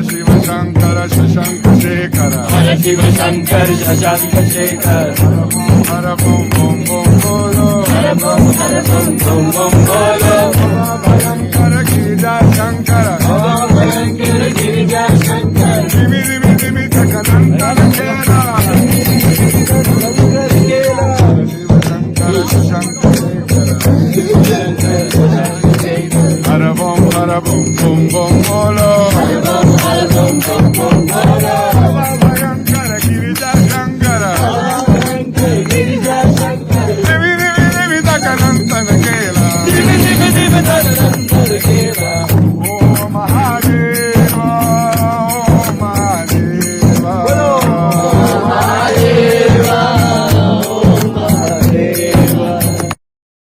शिव शंकर शशांक शेखर हर शिव शंकर शशांक शेखर हर बम बम बम बोलो हर बम बोलो भयंकर गिरिजा शंकर भयंकर गिरिजा शंकर दिमि दिमि दिमि जगनंदन केला शिव शंकर शशांक शेखर हर बम